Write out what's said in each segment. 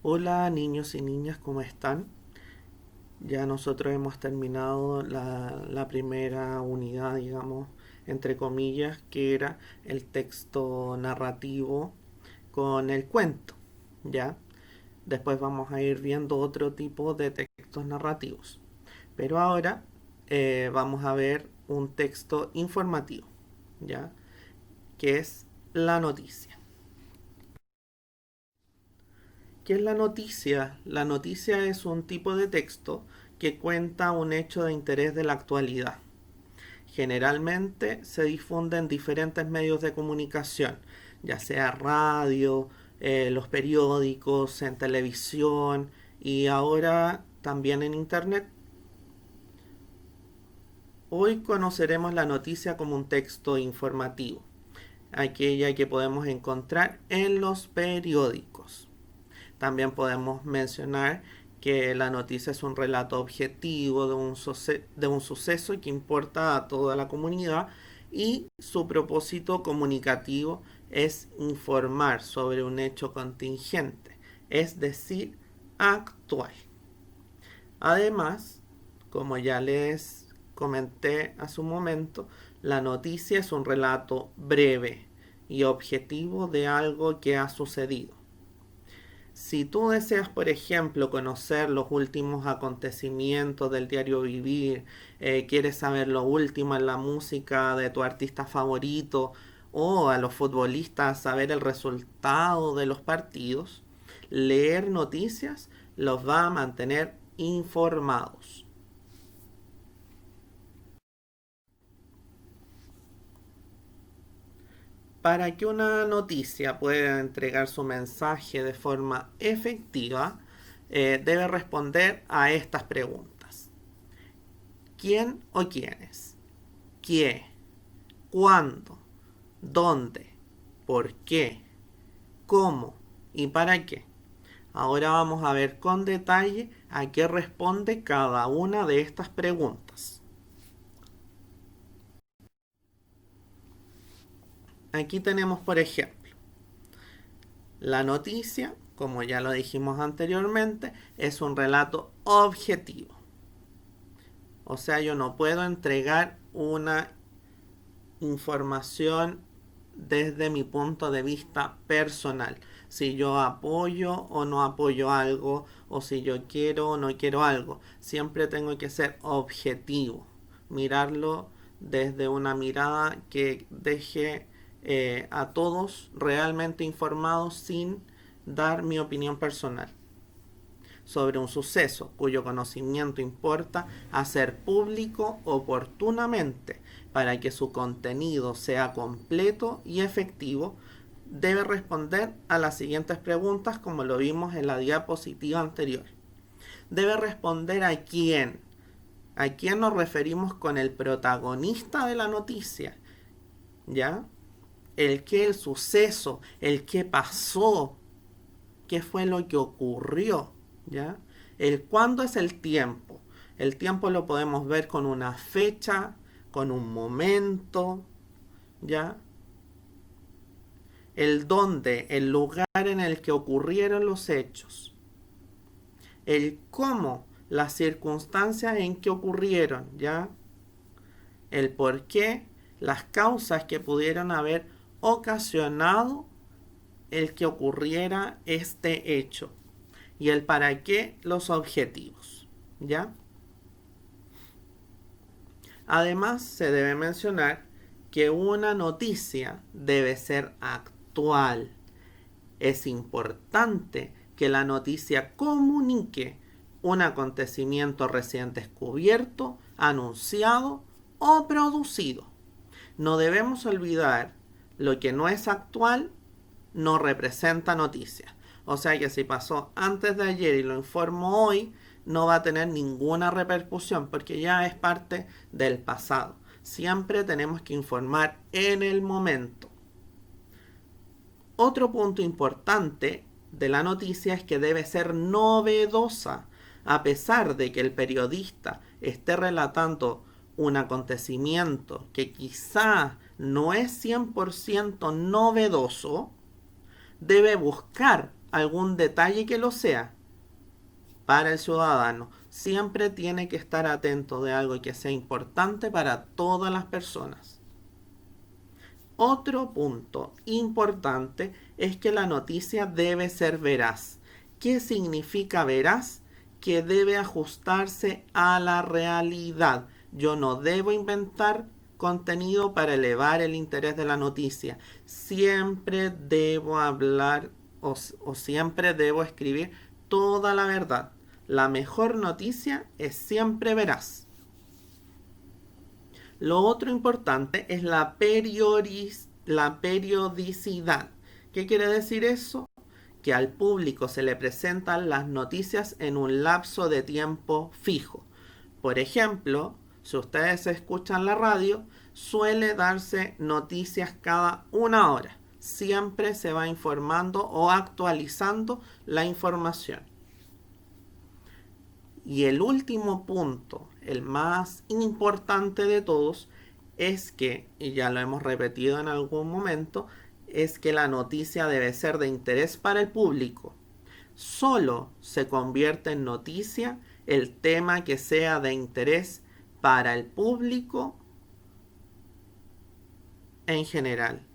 Hola niños y niñas, ¿cómo están? Ya nosotros hemos terminado la primera unidad, digamos, entre comillas, que era el texto narrativo con el cuento, ¿ya? Después vamos a ir viendo otro tipo de textos narrativos. Pero ahora vamos a ver un texto informativo, ¿ya? Que es la noticia. ¿Qué es la noticia? La noticia es un tipo de texto que cuenta un hecho de interés de la actualidad. Generalmente se difunde en diferentes medios de comunicación, ya sea radio, los periódicos, en televisión y ahora también en internet. Hoy conoceremos la noticia como un texto informativo, aquella que podemos encontrar en los periódicos. También podemos mencionar que la noticia es un relato objetivo de un suceso que importa a toda la comunidad y su propósito comunicativo es informar sobre un hecho contingente, es decir, actual. Además, como ya les comenté hace un momento, la noticia es un relato breve y objetivo de algo que ha sucedido. Si tú deseas, por ejemplo, conocer los últimos acontecimientos del diario vivir, quieres saber lo último en la música de tu artista favorito o a los futbolistas saber el resultado de los partidos, leer noticias los va a mantener informados. Para que una noticia pueda entregar su mensaje de forma efectiva, debe responder a estas preguntas. ¿Quién o quiénes? ¿Qué? ¿Cuándo? ¿Dónde? ¿Por qué? ¿Cómo? ¿Y para qué? Ahora vamos a ver con detalle a qué responde cada una de estas preguntas. Aquí tenemos, por ejemplo, la noticia, como ya lo dijimos anteriormente, es un relato objetivo. O sea, yo no puedo entregar una información desde mi punto de vista personal. Si yo apoyo o no apoyo algo, o si yo quiero o no quiero algo. Siempre tengo que ser objetivo. Mirarlo desde una mirada que deje a todos realmente informados sin dar mi opinión personal sobre un suceso cuyo conocimiento importa hacer público oportunamente para que su contenido sea completo y efectivo, debe responder a las siguientes preguntas como lo vimos en la diapositiva anterior. Debe responder a quién. ¿A quién nos referimos con el protagonista de la noticia? ¿Ya? El qué, el suceso, el qué pasó, qué fue lo que ocurrió, ¿ya? El cuándo es el tiempo. El tiempo lo podemos ver con una fecha, con un momento, ¿ya? El dónde, el lugar en el que ocurrieron los hechos. El cómo, las circunstancias en que ocurrieron, ¿ya? El por qué, las causas que pudieron haber ocasionado el que ocurriera este hecho. Y el para qué, los objetivos, ¿ya? Además, se debe mencionar que una noticia debe ser actual. Es importante que la noticia comunique un acontecimiento recién descubierto, anunciado o producido. No debemos olvidar lo que no es actual no representa noticias. O sea que si pasó antes de ayer y lo informo hoy, no va a tener ninguna repercusión porque ya es parte del pasado. Siempre tenemos que informar en el momento. Otro punto importante de la noticia es que debe ser novedosa. A pesar de que el periodista esté relatando un acontecimiento que quizá no es 100% novedoso, debe buscar algún detalle que lo sea para el ciudadano. Siempre tiene que estar atento de algo que sea importante para todas las personas. Otro punto importante es que la noticia debe ser veraz. ¿Qué significa veraz? Que debe ajustarse a la realidad. Yo no debo inventar contenido para elevar el interés de la noticia. Siempre debo hablar o siempre debo escribir toda la verdad. La mejor noticia es siempre veraz. Lo otro importante es la periodicidad. ¿Qué quiere decir eso? Que al público se le presentan las noticias en un lapso de tiempo fijo. Por ejemplo, si ustedes escuchan la radio, suele darse noticias cada una hora. Siempre se va informando o actualizando la información. Y el último punto, el más importante de todos, es que, y ya lo hemos repetido en algún momento, es que la noticia debe ser de interés para el público. Solo se convierte en noticia el tema que sea de interés para el público en general.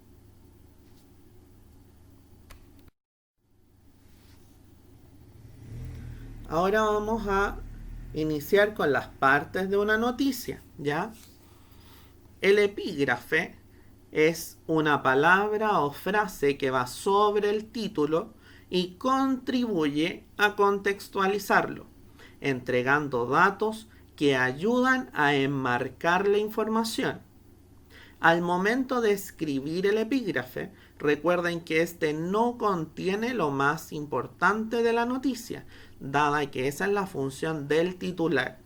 Ahora vamos a iniciar con las partes de una noticia, ¿ya? El epígrafe es una palabra o frase que va sobre el título y contribuye a contextualizarlo, entregando datos que ayudan a enmarcar la información. Al momento de escribir el epígrafe, recuerden que este no contiene lo más importante de la noticia, dada que esa es la función del titular.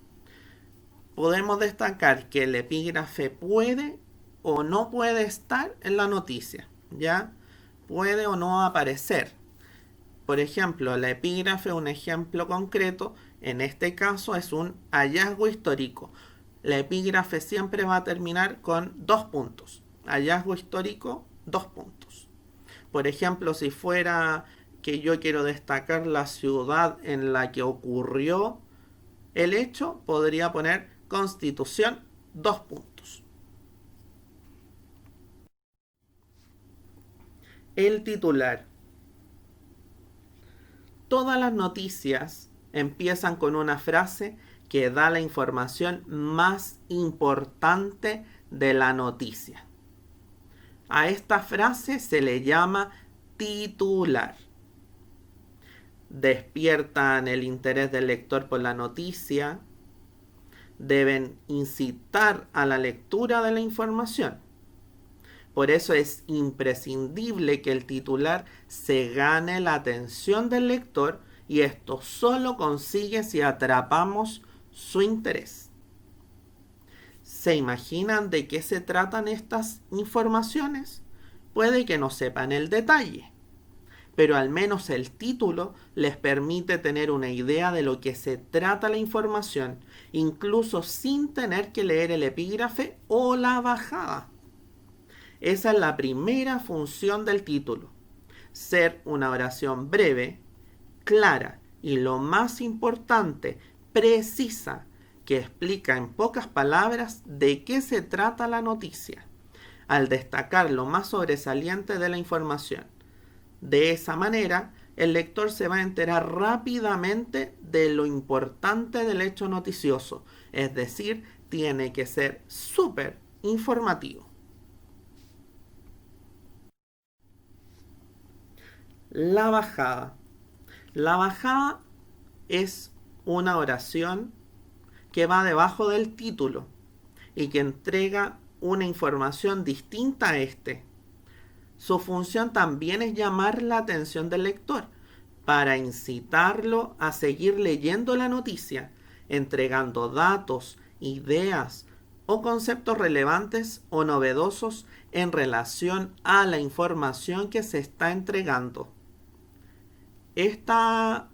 Podemos destacar que el epígrafe puede o no puede estar en la noticia, ¿ya? Puede o no aparecer. Por ejemplo, el epígrafe, un ejemplo concreto, en este caso es un hallazgo histórico. La epígrafe siempre va a terminar con 2 puntos. Hallazgo histórico, 2 puntos. Por ejemplo, si fuera que yo quiero destacar la ciudad en la que ocurrió el hecho, podría poner Constitución, 2 puntos. El titular. Todas las noticias empiezan con una frase que da la información más importante de la noticia. A esta frase se le llama titular. Despiertan el interés del lector por la noticia. Deben incitar a la lectura de la información. Por eso es imprescindible que el titular se gane la atención del lector, y esto solo consigue si atrapamos su interés. ¿Se imaginan de qué se tratan estas informaciones? Puede que no sepan el detalle, pero al menos el título les permite tener una idea de lo que se trata la información, incluso sin tener que leer el epígrafe o la bajada. Esa es la primera función del título: ser una oración breve, clara y, lo más importante, precisa, que explica en pocas palabras de qué se trata la noticia, al destacar lo más sobresaliente de la información. De esa manera, el lector se va a enterar rápidamente de lo importante del hecho noticioso, es decir, tiene que ser súper informativo. La bajada. La bajada es una oración que va debajo del título y que entrega una información distinta a este. Su función también es llamar la atención del lector para incitarlo a seguir leyendo la noticia, entregando datos, ideas o conceptos relevantes o novedosos en relación a la información que se está entregando. Esta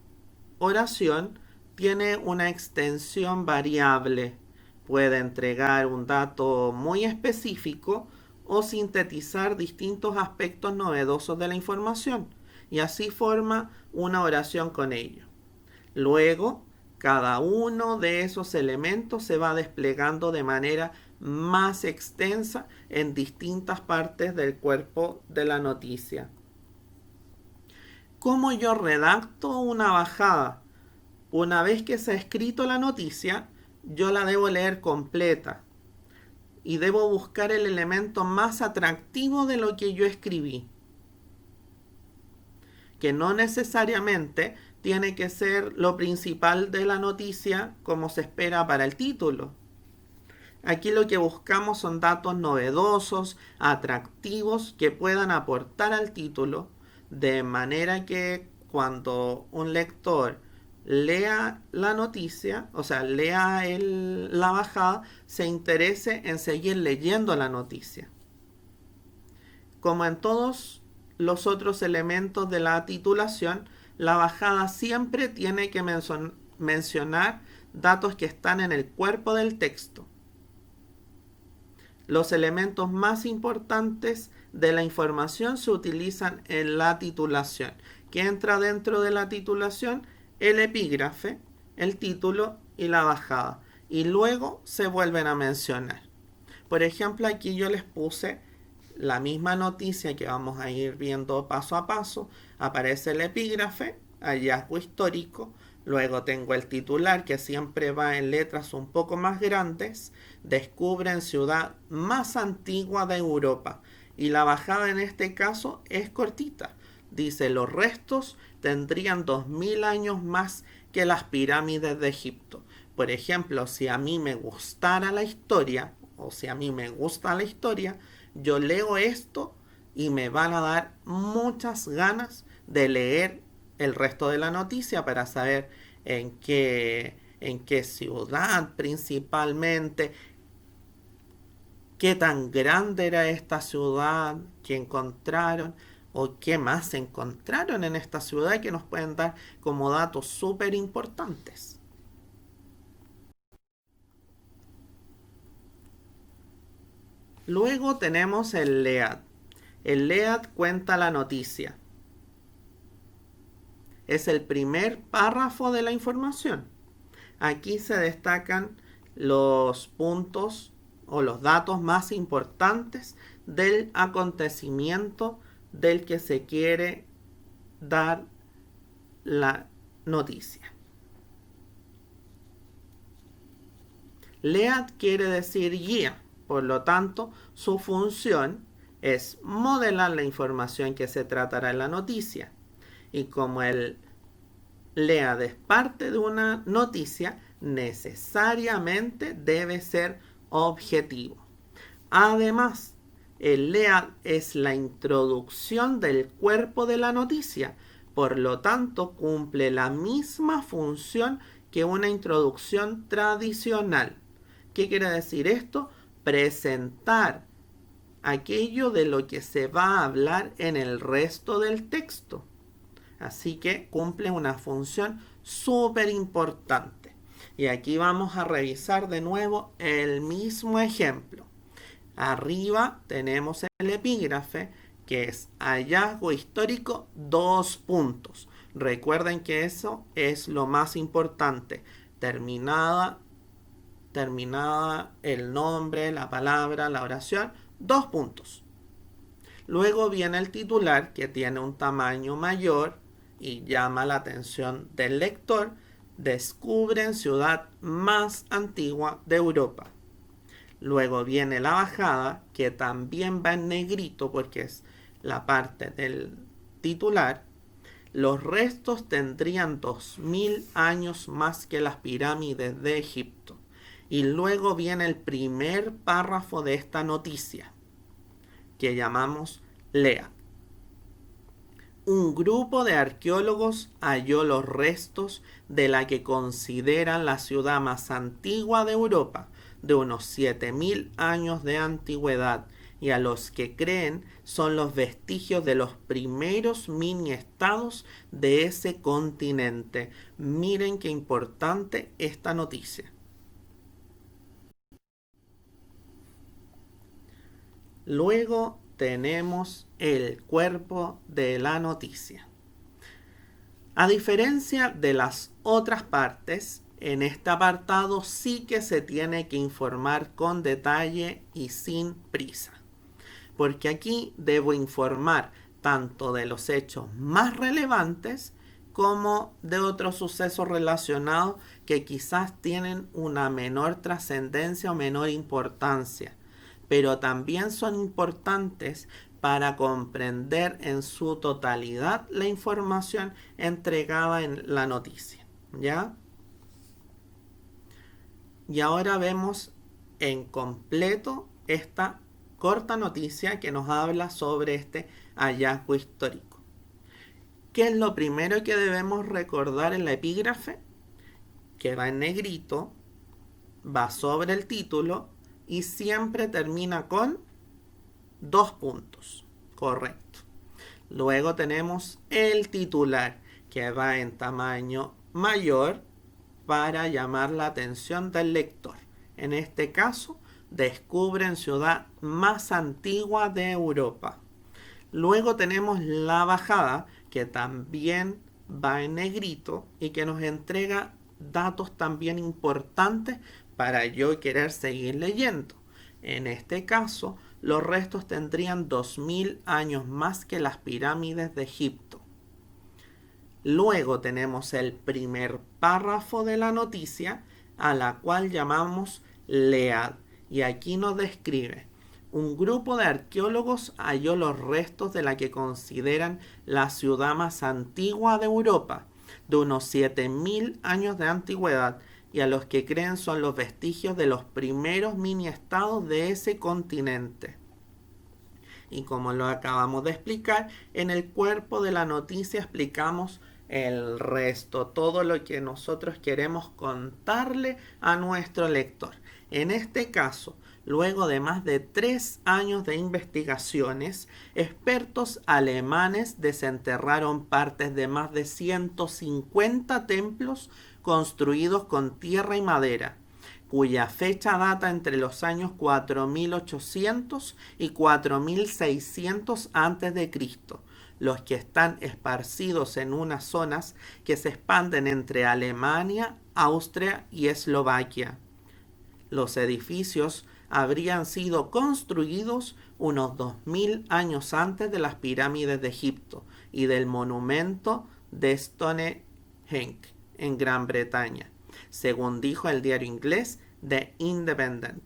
oración tiene una extensión variable. Puede entregar un dato muy específico o sintetizar distintos aspectos novedosos de la información. y así forma una oración con ello. Luego, cada uno de esos elementos se va desplegando de manera más extensa en distintas partes del cuerpo de la noticia. ¿Cómo yo redacto una bajada? Una vez que se ha escrito la noticia, yo la debo leer completa y debo buscar el elemento más atractivo de lo que yo escribí, que no necesariamente tiene que ser lo principal de la noticia como se espera para el título. Aquí lo que buscamos son datos novedosos, atractivos, que puedan aportar al título, de manera que cuando un lector lea la noticia, o sea, lea la bajada, se interese en seguir leyendo la noticia. Como en todos los otros elementos de la titulación, la bajada siempre tiene que mencionar datos que están en el cuerpo del texto. Los elementos más importantes de la información se utilizan en la titulación. ¿Qué entra dentro de la titulación? El epígrafe, el título y la bajada. Y luego se vuelven a mencionar. Por ejemplo, aquí yo les puse la misma noticia que vamos a ir viendo paso a paso. Aparece el epígrafe, hallazgo histórico. Luego tengo el titular, que siempre va en letras un poco más grandes. Descubren ciudad más antigua de Europa. Y la bajada en este caso es cortita. Dice, los restos tendrían 2000 años más que las pirámides de Egipto. Por ejemplo, si a mí me gustara la historia, o si a mí me gusta la historia, yo leo esto y me van a dar muchas ganas de leer el resto de la noticia para saber en qué ciudad principalmente, qué tan grande era esta ciudad que encontraron o qué más encontraron en esta ciudad que nos pueden dar como datos súper importantes. Luego tenemos el LEAD. El LEAD cuenta la noticia. Es el primer párrafo de la información. Aquí se destacan los puntos o los datos más importantes del acontecimiento del que se quiere dar la noticia. LEAD quiere decir guía, por lo tanto, su función es modelar la información que se tratará en la noticia. Y como el LEAD es parte de una noticia, necesariamente debe ser objetivo. Además, el LEAD es la introducción del cuerpo de la noticia, por lo tanto cumple la misma función que una introducción tradicional. ¿Qué quiere decir esto? Presentar aquello de lo que se va a hablar en el resto del texto. Así que cumple una función súper importante. Y aquí vamos a revisar de nuevo el mismo ejemplo. Arriba tenemos el epígrafe, que es hallazgo histórico, 2 puntos. Recuerden que eso es lo más importante. Terminada el nombre, la palabra, la oración, 2 puntos. Luego viene el titular, que tiene un tamaño mayor y llama la atención del lector. Descubren ciudad más antigua de Europa. Luego viene la bajada, que también va en negrito porque es la parte del titular. Los restos tendrían 2000 años más que las pirámides de Egipto. Y luego viene el primer párrafo de esta noticia, que llamamos LEA. Un grupo de arqueólogos halló los restos de la que consideran la ciudad más antigua de Europa, de unos 7000 años de antigüedad, y a los que creen son los vestigios de los primeros mini estados de ese continente. Miren qué importante esta noticia. Luego tenemos el cuerpo de la noticia. A diferencia de las otras partes, en este apartado sí que se tiene que informar con detalle y sin prisa, porque aquí debo informar tanto de los hechos más relevantes como de otros sucesos relacionados que quizás tienen una menor trascendencia o menor importancia, pero también son importantes para comprender en su totalidad la información entregada en la noticia. ¿Ya? Y ahora vemos en completo esta corta noticia que nos habla sobre este hallazgo histórico. ¿Qué es lo primero que debemos recordar en la epígrafe? Que va en negrito, va sobre el título y siempre termina con 2 puntos. Correcto. Luego tenemos el titular, que va en tamaño mayor para llamar la atención del lector. En este caso, descubren ciudad más antigua de Europa. Luego tenemos la bajada, que también va en negrito y que nos entrega datos también importantes para yo querer seguir leyendo. En este caso, los restos tendrían 2000 años más que las pirámides de Egipto. Luego tenemos el primer párrafo de la noticia, a la cual llamamos LEAD, y aquí nos describe: un grupo de arqueólogos halló los restos de la que consideran la ciudad más antigua de Europa, de unos 7000 años de antigüedad, y a los que creen son los vestigios de los primeros mini estados de ese continente. Y como lo acabamos de explicar, en el cuerpo de la noticia explicamos el resto, todo lo que nosotros queremos contarle a nuestro lector. En este caso, luego de más de 3 años de investigaciones, expertos alemanes desenterraron partes de más de 150 templos construidos con tierra y madera, cuya fecha data entre los años 4800 y 4600 a.C., los que están esparcidos en unas zonas que se expanden entre Alemania, Austria y Eslovaquia. Los edificios habrían sido construidos unos 2000 años antes de las pirámides de Egipto y del monumento de Stonehenge en Gran Bretaña, según dijo el diario inglés The Independent.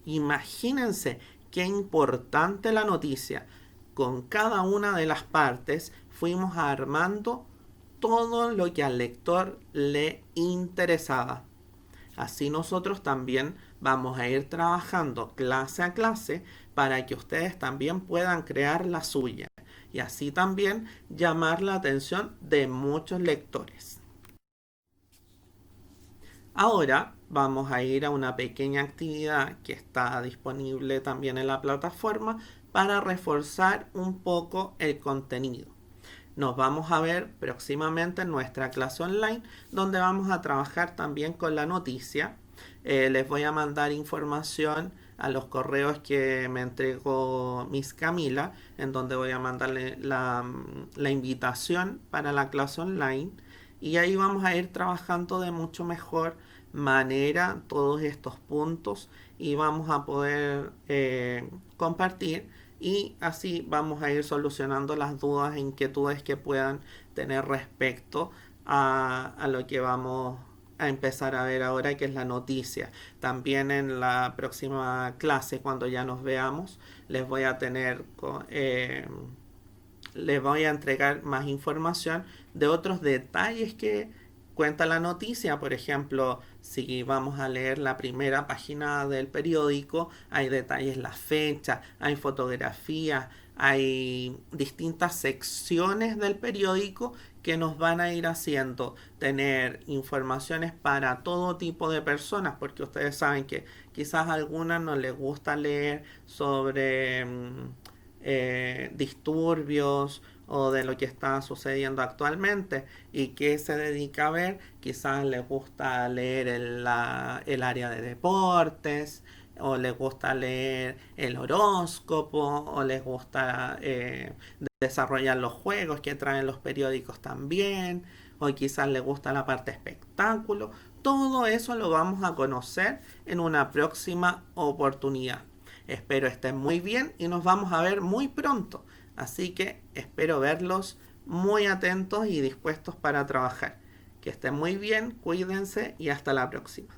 Imagínense qué importante la noticia. Con cada una de las partes fuimos armando todo lo que al lector le interesaba. Así nosotros también vamos a ir trabajando clase a clase para que ustedes también puedan crear la suya y así también llamar la atención de muchos lectores. Ahora vamos a ir a una pequeña actividad que está disponible también en la plataforma para reforzar un poco el contenido. Nos vamos a ver próximamente en nuestra clase online, donde vamos a trabajar también con la noticia. Les voy a mandar información a los correos que me entregó Miss Camila, en donde voy a mandarle la invitación para la clase online. Y ahí vamos a ir trabajando de mucho mejor manera todos estos puntos y vamos a poder compartir, y así vamos a ir solucionando las dudas e inquietudes que puedan tener respecto a lo que vamos a empezar a ver ahora, que es la noticia. También en la próxima clase, cuando ya nos veamos, les voy a entregar más información de otros detalles que cuenta la noticia. Por ejemplo, si vamos a leer la primera página del periódico, hay detalles, la fecha, hay fotografías, hay distintas secciones del periódico que nos van a ir haciendo tener informaciones para todo tipo de personas, porque ustedes saben que quizás a algunas no les gusta leer sobre disturbios o de lo que está sucediendo actualmente y que se dedica a ver. Quizás les gusta leer el área de deportes, o les gusta leer el horóscopo, o les gusta desarrollar los juegos que traen los periódicos también, o quizás les gusta la parte espectáculo. Todo eso lo vamos a conocer en una próxima oportunidad. Espero estén muy bien y nos vamos a ver muy pronto. Así que espero verlos muy atentos y dispuestos para trabajar. Que estén muy bien, cuídense y hasta la próxima.